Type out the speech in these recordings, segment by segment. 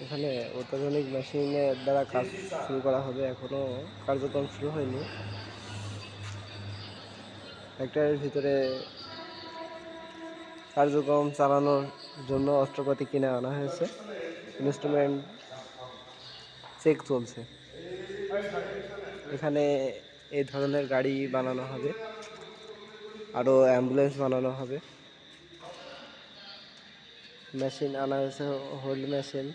এখানে অত্যাধুনিক মেশিনের দ্বারা কাজ শুরু করা হবে, এখনো কার্যক্রম শুরু হয়নি। ফ্যাক্টরির ভিতরে কার্যক্রম চালানোর জন্য অস্ত্রপাতি কিনে আনা হয়েছে, ইনস্ট্রুমেন্ট চেক চলছে। এখানে এই ধরনের গাড়ি বানানো হবে, আরও অ্যাম্বুলেন্স বানানো হবে। মেশিন আনা হয়েছে, হোল্ড মেশিন,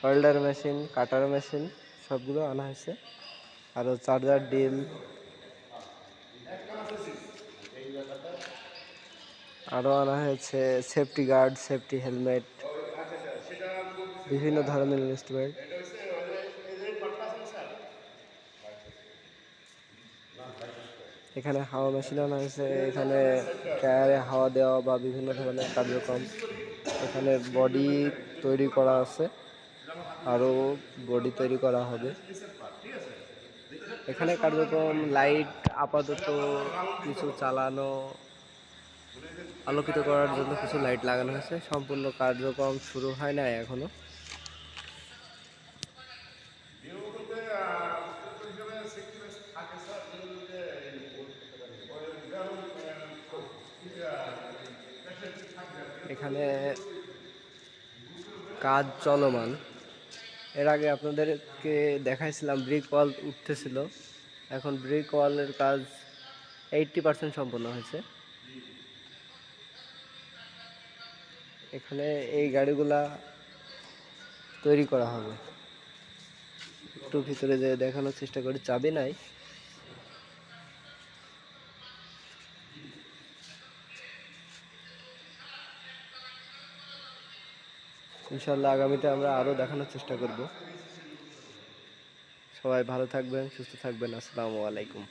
হোল্ডার মেশিন, কাটার মেশিন সবগুলো আনা হয়েছে। আরও চার্জার ডিল, আরও আনা হয়েছে সেফটি গার্ড, সেফটি হেলমেট, বিভিন্ন ধরনের ইনস্ট্রুমেন্ট। এখানে হাওয়া মেশিন আনা হয়েছে, এখানে টায়ারে হাওয়া দেওয়া বা বিভিন্ন ধরনের কার্যক্রম। এখানে বডি তৈরি করা আছে, আরও বডি তৈরি করা হবে। এখানে কার্যক্রম লাইট আপাতত কিছু চালানো, আলোকিত করার জন্য কিছু লাইট লাগানো হয়েছে, সম্পূর্ণ কার্যক্রম শুরু হয় না এখনো। এখানে কাজ চলমান। এর আগে আপনাদেরকে দেখাইছিলাম ব্রিক ওয়াল উঠতেছিল, এখন ব্রিক ওয়ালের কাজ 80% সম্পন্ন হয়েছে। এখানে এই গাড়িগুলা তৈরি করা হবে। একটু ভিতরে যে দেখানোর চেষ্টা করি, চাবি নাই। ইনশাল্লাহ আগামীতে আমরা আরও দেখানোর চেষ্টা করব। সবাই ভালো থাকবেন, সুস্থ থাকবেন। আসসালামু আলাইকুম।